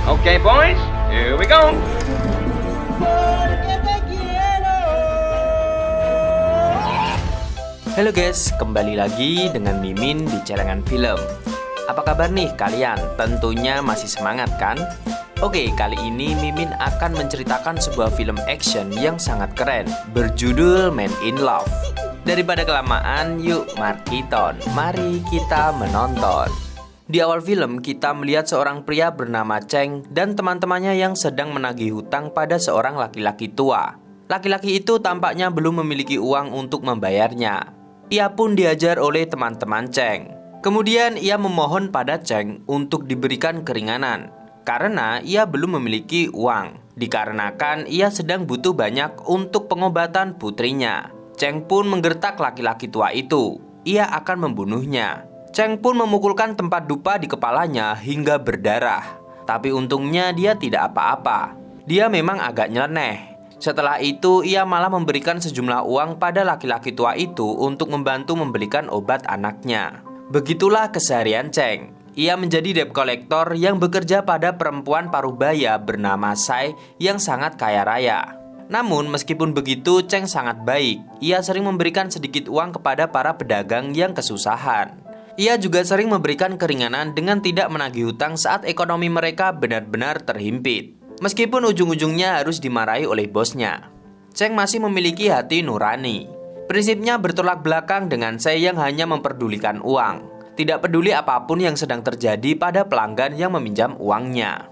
Okay, boys, here we go. Halo guys, kembali lagi dengan Mimin di Celengan Film. Apa kabar nih kalian? Tentunya masih semangat kan? Oke, kali ini Mimin akan menceritakan sebuah film action yang sangat keren, berjudul Man in Love. Daripada kelamaan, yuk mari kita menonton. Di awal film, kita melihat seorang pria bernama Cheng dan teman-temannya yang sedang menagih hutang pada seorang laki-laki tua. Laki-laki itu tampaknya belum memiliki uang untuk membayarnya. Ia pun diajar oleh teman-teman Cheng. Kemudian ia memohon pada Cheng untuk diberikan keringanan karena ia belum memiliki uang, dikarenakan ia sedang butuh banyak untuk pengobatan putrinya. Cheng pun menggertak laki-laki tua itu. Ia akan membunuhnya. Cheng pun memukulkan tempat dupa di kepalanya hingga berdarah. Tapi untungnya dia tidak apa-apa. Dia memang agak nyeleneh. Setelah itu, ia malah memberikan sejumlah uang pada laki-laki tua itu untuk membantu membelikan obat anaknya. Begitulah keseharian Cheng. Ia menjadi debt collector yang bekerja pada perempuan parubaya bernama Sai yang sangat kaya raya. Namun, meskipun begitu, Cheng sangat baik. Ia sering memberikan sedikit uang kepada para pedagang yang kesusahan. Ia juga sering memberikan keringanan dengan tidak menagih hutang saat ekonomi mereka benar-benar terhimpit. Meskipun ujung-ujungnya harus dimarahi oleh bosnya, Cheng masih memiliki hati nurani. Prinsipnya bertolak belakang dengan Sai yang hanya memperdulikan uang. Tidak peduli apapun yang sedang terjadi pada pelanggan yang meminjam uangnya.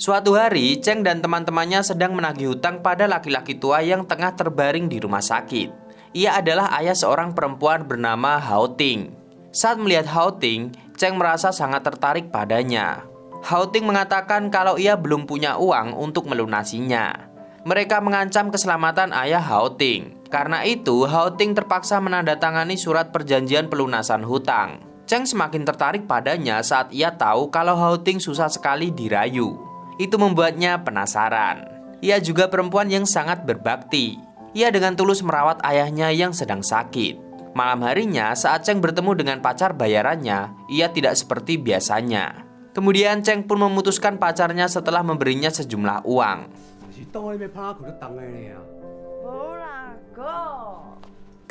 Suatu hari, Cheng dan teman-temannya sedang menagih hutang pada laki-laki tua yang tengah terbaring di rumah sakit. Ia adalah ayah seorang perempuan bernama Hao Ting. Saat melihat Hao Ting, Cheng merasa sangat tertarik padanya. Hao Ting mengatakan kalau ia belum punya uang untuk melunasinya. Mereka mengancam keselamatan ayah Hao Ting. Karena itu, Hao Ting terpaksa menandatangani surat perjanjian pelunasan hutang. Cheng semakin tertarik padanya saat ia tahu kalau Hao Ting susah sekali dirayu. Itu membuatnya penasaran. Ia juga perempuan yang sangat berbakti. Ia dengan tulus merawat ayahnya yang sedang sakit. Malam harinya, saat Cheng bertemu dengan pacar bayarannya, ia tidak seperti biasanya. Kemudian Cheng pun memutuskan pacarnya setelah memberinya sejumlah uang.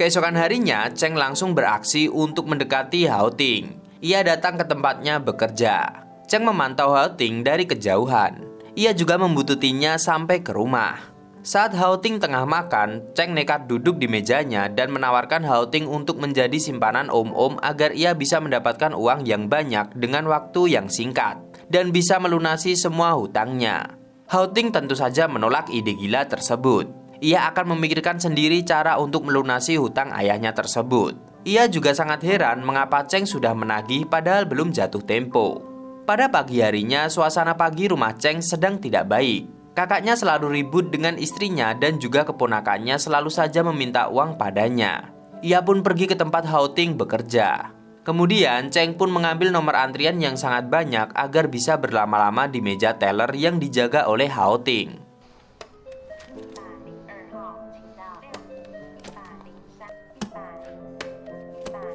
Keesokan harinya, Cheng langsung beraksi untuk mendekati Hao Ting. Ia datang ke tempatnya bekerja. Cheng memantau Hao Ting dari kejauhan. Ia juga membututinya sampai ke rumah. Saat Hao Ting tengah makan, Cheng nekat duduk di mejanya dan menawarkan Hao Ting untuk menjadi simpanan om-om agar ia bisa mendapatkan uang yang banyak dengan waktu yang singkat dan bisa melunasi semua hutangnya. Hao Ting tentu saja menolak ide gila tersebut. Ia akan memikirkan sendiri cara untuk melunasi hutang ayahnya tersebut. Ia juga sangat heran mengapa Cheng sudah menagih padahal belum jatuh tempo. Pada pagi harinya, suasana pagi rumah Cheng sedang tidak baik. Kakaknya selalu ribut dengan istrinya dan juga keponakannya selalu saja meminta uang padanya. Ia pun pergi ke tempat Hao Ting bekerja. Kemudian Cheng pun mengambil nomor antrian yang sangat banyak agar bisa berlama-lama di meja teller yang dijaga oleh Hao Ting.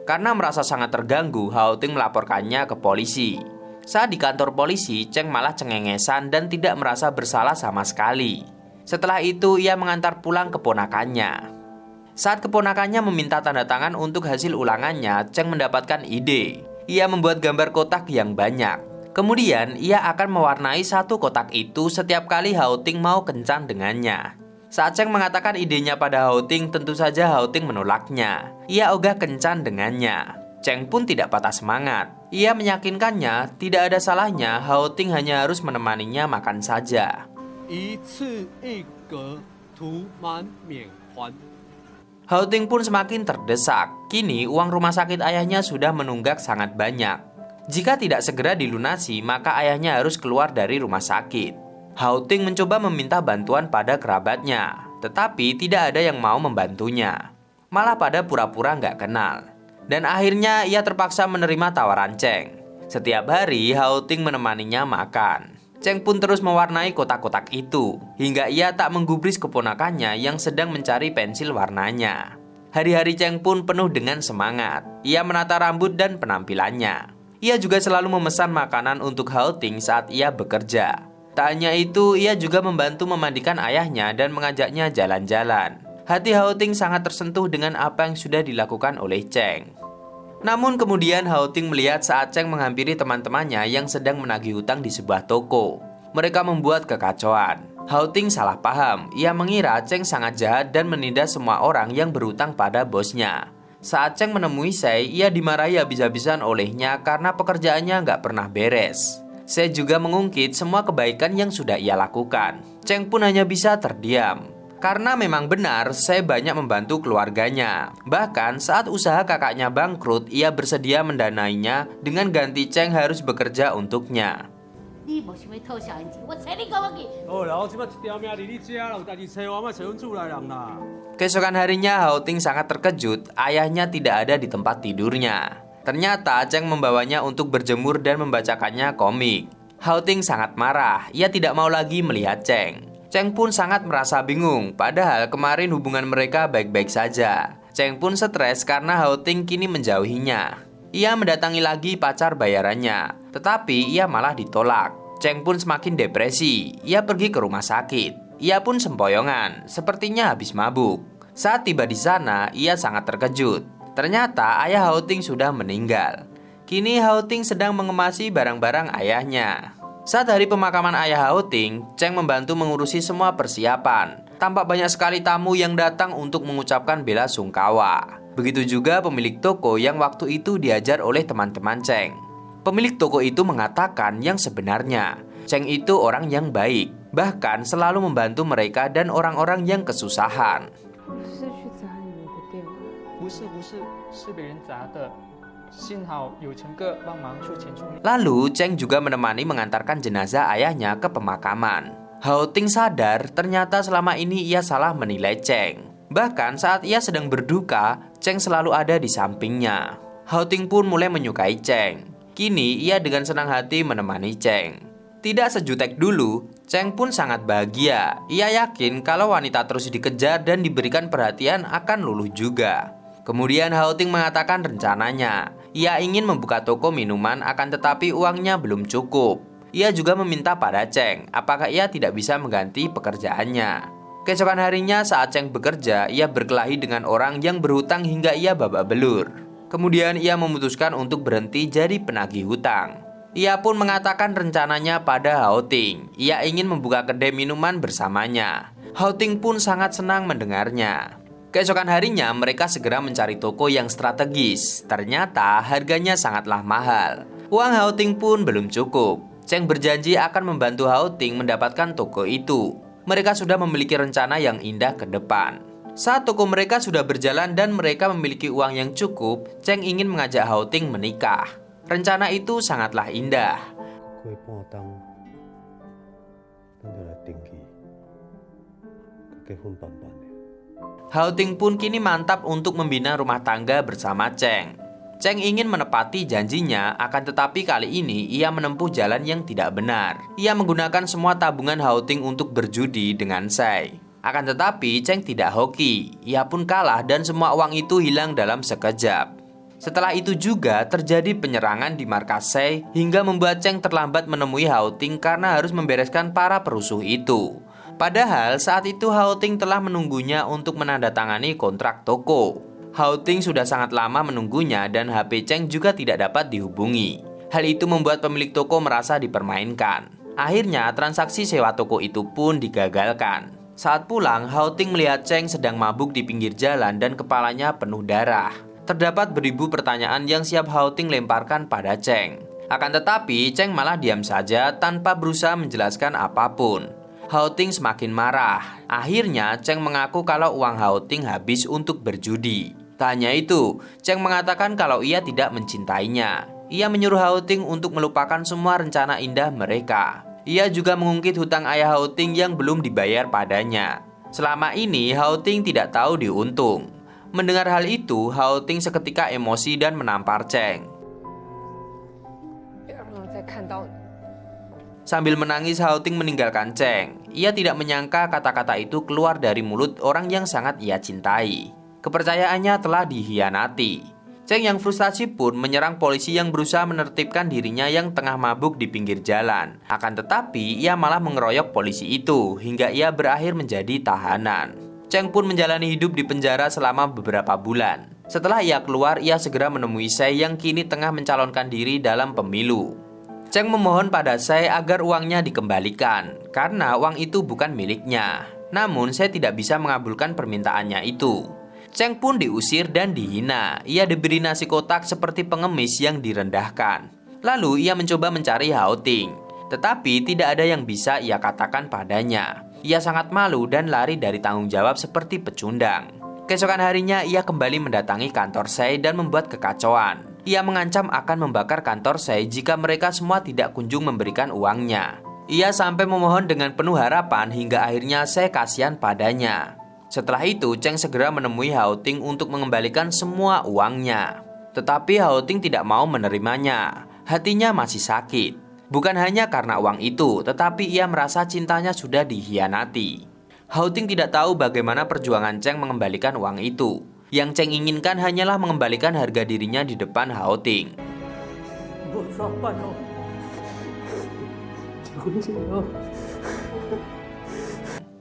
Karena merasa sangat terganggu, Hao Ting melaporkannya ke polisi. Saat di kantor polisi, Cheng malah cengengesan dan tidak merasa bersalah sama sekali. Setelah itu, ia mengantar pulang keponakannya. Saat keponakannya meminta tanda tangan untuk hasil ulangannya, Cheng mendapatkan ide. Ia membuat gambar kotak yang banyak. Kemudian, ia akan mewarnai satu kotak itu setiap kali Hao Ting mau kencan dengannya. Saat Cheng mengatakan idenya pada Hao Ting, tentu saja Hao Ting menolaknya. Ia ogah kencan dengannya. Cheng pun tidak patah semangat. Ia meyakinkannya tidak ada salahnya Hao Ting hanya harus menemaninya makan saja. Hao Ting pun semakin terdesak. Kini uang rumah sakit ayahnya sudah menunggak sangat banyak. Jika tidak segera dilunasi, maka ayahnya harus keluar dari rumah sakit. Hao Ting mencoba meminta bantuan pada kerabatnya, tetapi tidak ada yang mau membantunya. Malah pada pura-pura nggak kenal. Dan akhirnya ia terpaksa menerima tawaran Cheng. Setiap hari Hao Ting menemaninya makan. Cheng pun terus mewarnai kotak-kotak itu hingga ia tak menggubris keponakannya yang sedang mencari pensil warnanya. Hari-hari Cheng pun penuh dengan semangat. Ia menata rambut dan penampilannya. Ia juga selalu memesan makanan untuk Hao Ting saat ia bekerja. Tak hanya itu, ia juga membantu memandikan ayahnya dan mengajaknya jalan-jalan. Hati Hao Ting sangat tersentuh dengan apa yang sudah dilakukan oleh Cheng. Namun kemudian Hao Ting melihat saat Cheng menghampiri teman-temannya yang sedang menagih hutang di sebuah toko. Mereka membuat kekacauan. Hao Ting salah paham. Ia mengira Cheng sangat jahat dan menindas semua orang yang berhutang pada bosnya. Saat Cheng menemui Sei, ia dimarahi habis-habisan olehnya karena pekerjaannya nggak pernah beres. Sei juga mengungkit semua kebaikan yang sudah ia lakukan. Cheng pun hanya bisa terdiam. Karena memang benar, Sei banyak membantu keluarganya. Bahkan saat usaha kakaknya bangkrut, ia bersedia mendanainya dengan ganti Cheng harus bekerja untuknya. Keesokan harinya, Hao Ting sangat terkejut. Ayahnya tidak ada di tempat tidurnya. Ternyata Cheng membawanya untuk berjemur dan membacakannya komik. Hao Ting sangat marah. Ia tidak mau lagi melihat Cheng. Cheng pun sangat merasa bingung, padahal kemarin hubungan mereka baik-baik saja. Cheng pun stres karena Hao Ting kini menjauhinya. Ia mendatangi lagi pacar bayarannya, tetapi ia malah ditolak. Cheng pun semakin depresi. Ia pergi ke rumah sakit. Ia pun sempoyongan, sepertinya habis mabuk. Saat tiba di sana, ia sangat terkejut. Ternyata ayah Hao Ting sudah meninggal. Kini Hao Ting sedang mengemasi barang-barang ayahnya. Saat hari pemakaman ayah Hao Ting, Cheng membantu mengurusi semua persiapan. Tampak banyak sekali tamu yang datang untuk mengucapkan bela sungkawa. Begitu juga pemilik toko yang waktu itu diajar oleh teman-teman Cheng. Pemilik toko itu mengatakan yang sebenarnya, Cheng itu orang yang baik, bahkan selalu membantu mereka dan orang-orang yang kesusahan. Lalu Cheng juga menemani mengantarkan jenazah ayahnya ke pemakaman. Hao Ting sadar ternyata selama ini ia salah menilai Cheng. Bahkan saat ia sedang berduka, Cheng selalu ada di sampingnya. Hao Ting pun mulai menyukai Cheng. Kini ia dengan senang hati menemani Cheng. Tidak sejutek dulu, Cheng pun sangat bahagia. Ia yakin kalau wanita terus dikejar dan diberikan perhatian akan luluh juga. Kemudian Hao Ting mengatakan rencananya. Ia ingin membuka toko minuman, akan tetapi uangnya belum cukup. Ia juga meminta pada Cheng apakah ia tidak bisa mengganti pekerjaannya. Keesokan harinya saat Cheng bekerja, ia berkelahi dengan orang yang berhutang hingga ia babak belur. Kemudian ia memutuskan untuk berhenti jadi penagih hutang. Ia pun mengatakan rencananya pada Hao Ting. Ia ingin membuka kedai minuman bersamanya. Hao Ting pun sangat senang mendengarnya. Keesokan harinya mereka segera mencari toko yang strategis. Ternyata harganya sangatlah mahal. Uang Hao Ting pun belum cukup. Cheng berjanji akan membantu Hao Ting mendapatkan toko itu. Mereka sudah memiliki rencana yang indah ke depan. Saat toko mereka sudah berjalan dan mereka memiliki uang yang cukup, Cheng ingin mengajak Hao Ting menikah. Rencana itu sangatlah indah. Hao Ting pun kini mantap untuk membina rumah tangga bersama Cheng. Cheng ingin menepati janjinya, akan tetapi kali ini ia menempuh jalan yang tidak benar. Ia menggunakan semua tabungan Hao Ting untuk berjudi dengan Sei. Akan tetapi Cheng tidak hoki. Ia pun kalah dan semua uang itu hilang dalam sekejap. Setelah itu juga terjadi penyerangan di markas Sei hingga membuat Cheng terlambat menemui Hao Ting karena harus membereskan para perusuh itu. Padahal saat itu Hao Ting telah menunggunya untuk menandatangani kontrak toko. Hao Ting sudah sangat lama menunggunya dan HP Cheng juga tidak dapat dihubungi. Hal itu membuat pemilik toko merasa dipermainkan. Akhirnya transaksi sewa toko itu pun digagalkan. Saat pulang, Hao Ting melihat Cheng sedang mabuk di pinggir jalan dan kepalanya penuh darah. Terdapat beribu pertanyaan yang siap Hao Ting lemparkan pada Cheng. Akan tetapi Cheng malah diam saja tanpa berusaha menjelaskan apapun. Hao Ting semakin marah. Akhirnya Cheng mengaku kalau uang Hao Ting habis untuk berjudi. Tak hanya itu, Cheng mengatakan kalau ia tidak mencintainya. Ia menyuruh Hao Ting untuk melupakan semua rencana indah mereka. Ia juga mengungkit hutang ayah Hao Ting yang belum dibayar padanya. Selama ini Hao Ting tidak tahu diuntung. Mendengar hal itu, Hao Ting seketika emosi dan menampar Cheng. Sambil menangis, Hao Ting meninggalkan Cheng. Ia tidak menyangka kata-kata itu keluar dari mulut orang yang sangat ia cintai. Kepercayaannya telah dikhianati. Cheng yang frustasi pun menyerang polisi yang berusaha menertibkan dirinya yang tengah mabuk di pinggir jalan. Akan tetapi, ia malah mengeroyok polisi itu hingga ia berakhir menjadi tahanan. Cheng pun menjalani hidup di penjara selama beberapa bulan. Setelah ia keluar, ia segera menemui Sei yang kini tengah mencalonkan diri dalam pemilu. Cheng memohon pada Sei agar uangnya dikembalikan, karena uang itu bukan miliknya. Namun, Sei tidak bisa mengabulkan permintaannya itu. Cheng pun diusir dan dihina. Ia diberi nasi kotak seperti pengemis yang direndahkan. Lalu ia mencoba mencari Hao Ting, tetapi tidak ada yang bisa ia katakan padanya. Ia sangat malu dan lari dari tanggung jawab seperti pecundang. Keesokan harinya ia kembali mendatangi kantor Sei dan membuat kekacauan. Ia mengancam akan membakar kantor Sei jika mereka semua tidak kunjung memberikan uangnya. Ia sampai memohon dengan penuh harapan hingga akhirnya Sei kasihan padanya. Setelah itu, Cheng segera menemui Hao Ting untuk mengembalikan semua uangnya. Tetapi Hao Ting tidak mau menerimanya. Hatinya masih sakit. Bukan hanya karena uang itu, tetapi ia merasa cintanya sudah dikhianati. Hao Ting tidak tahu bagaimana perjuangan Cheng mengembalikan uang itu. Yang Cheng inginkan hanyalah mengembalikan harga dirinya di depan Hao Ting.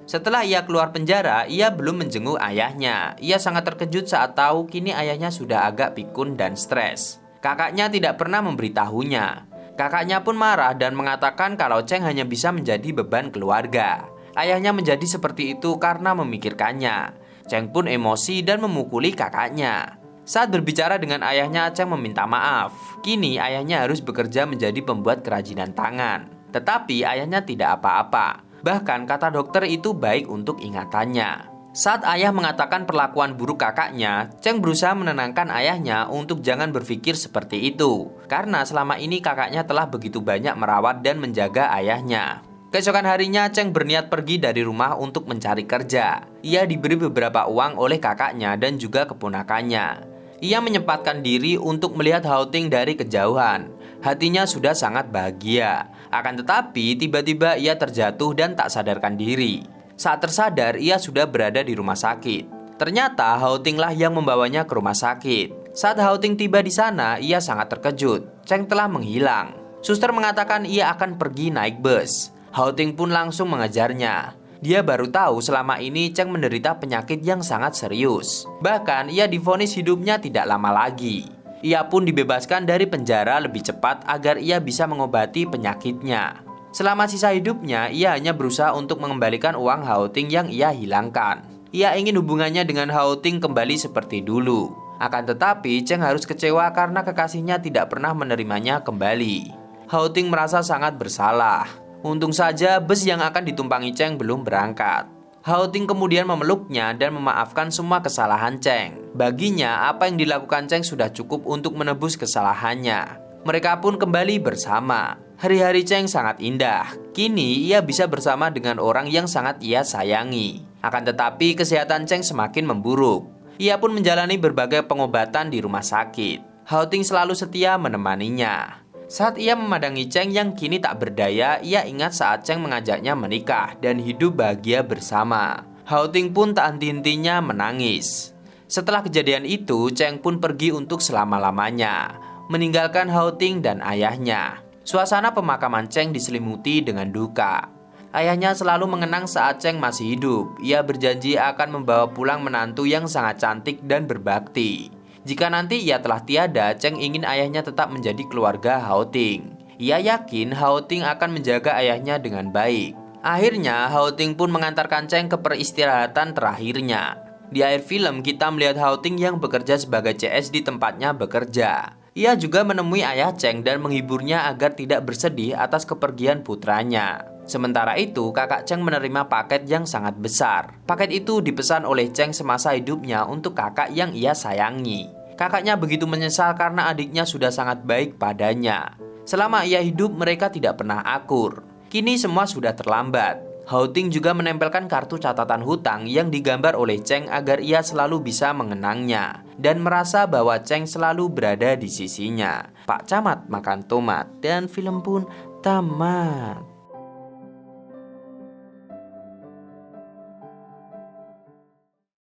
Setelah ia keluar penjara, ia belum menjenguk ayahnya. Ia sangat terkejut saat tahu kini ayahnya sudah agak pikun dan stres. Kakaknya tidak pernah memberitahunya. Kakaknya pun marah dan mengatakan kalau Cheng hanya bisa menjadi beban keluarga. Ayahnya menjadi seperti itu karena memikirkannya. Cheng pun emosi dan memukuli kakaknya. Saat berbicara dengan ayahnya, Cheng meminta maaf. Kini ayahnya harus bekerja menjadi pembuat kerajinan tangan. Tetapi ayahnya tidak apa-apa. Bahkan kata dokter itu baik untuk ingatannya. Saat ayah mengatakan perlakuan buruk kakaknya, Cheng berusaha menenangkan ayahnya untuk jangan berpikir seperti itu. Karena selama ini kakaknya telah begitu banyak merawat dan menjaga ayahnya. Keesokan harinya, Cheng berniat pergi dari rumah untuk mencari kerja. Ia diberi beberapa uang oleh kakaknya dan juga keponakannya. Ia menyempatkan diri untuk melihat Hao Ting dari kejauhan. Hatinya sudah sangat bahagia. Akan tetapi, tiba-tiba ia terjatuh dan tak sadarkan diri. Saat tersadar, ia sudah berada di rumah sakit. Ternyata Hao Ting lah yang membawanya ke rumah sakit. Saat Hao Ting tiba di sana, ia sangat terkejut. Cheng telah menghilang. Suster mengatakan ia akan pergi naik bus. Hao Ting pun langsung mengejarnya. Dia baru tahu selama ini Cheng menderita penyakit yang sangat serius. Bahkan ia divonis hidupnya tidak lama lagi. Ia pun dibebaskan dari penjara lebih cepat agar ia bisa mengobati penyakitnya. Selama sisa hidupnya, ia hanya berusaha untuk mengembalikan uang Hao Ting yang ia hilangkan. Ia ingin hubungannya dengan Hao Ting kembali seperti dulu. Akan tetapi, Cheng harus kecewa karena kekasihnya tidak pernah menerimanya kembali. Hao Ting merasa sangat bersalah. Untung saja bus yang akan ditumpangi Cheng belum berangkat. Hao Ting kemudian memeluknya dan memaafkan semua kesalahan Cheng. Baginya, apa yang dilakukan Cheng sudah cukup untuk menebus kesalahannya. Mereka pun kembali bersama. Hari-hari Cheng sangat indah. Kini ia bisa bersama dengan orang yang sangat ia sayangi. Akan tetapi kesehatan Cheng semakin memburuk. Ia pun menjalani berbagai pengobatan di rumah sakit. Hao Ting selalu setia menemaninya. Saat ia memandangi Cheng yang kini tak berdaya, ia ingat saat Cheng mengajaknya menikah dan hidup bahagia bersama. Hao Ting pun tak henti-hentinya menangis. Setelah kejadian itu, Cheng pun pergi untuk selama-lamanya, meninggalkan Hao Ting dan ayahnya. Suasana pemakaman Cheng diselimuti dengan duka. Ayahnya selalu mengenang saat Cheng masih hidup. Ia berjanji akan membawa pulang menantu yang sangat cantik dan berbakti. Jika nanti ia telah tiada, Cheng ingin ayahnya tetap menjadi keluarga Hao Ting. Ia yakin Hao Ting akan menjaga ayahnya dengan baik. Akhirnya, Hao Ting pun mengantarkan Cheng ke peristirahatan terakhirnya. Di akhir film, kita melihat Hao Ting yang bekerja sebagai CS di tempatnya bekerja. Ia juga menemui ayah Cheng dan menghiburnya agar tidak bersedih atas kepergian putranya. Sementara itu, kakak Cheng menerima paket yang sangat besar. Paket itu dipesan oleh Cheng semasa hidupnya untuk kakak yang ia sayangi. Kakaknya begitu menyesal karena adiknya sudah sangat baik padanya. Selama ia hidup, mereka tidak pernah akur. Kini semua sudah terlambat. Hao Ting juga menempelkan kartu catatan hutang yang digambar oleh Cheng agar ia selalu bisa mengenangnya dan merasa bahwa Cheng selalu berada di sisinya. Pak Camat makan tomat dan film pun tamat.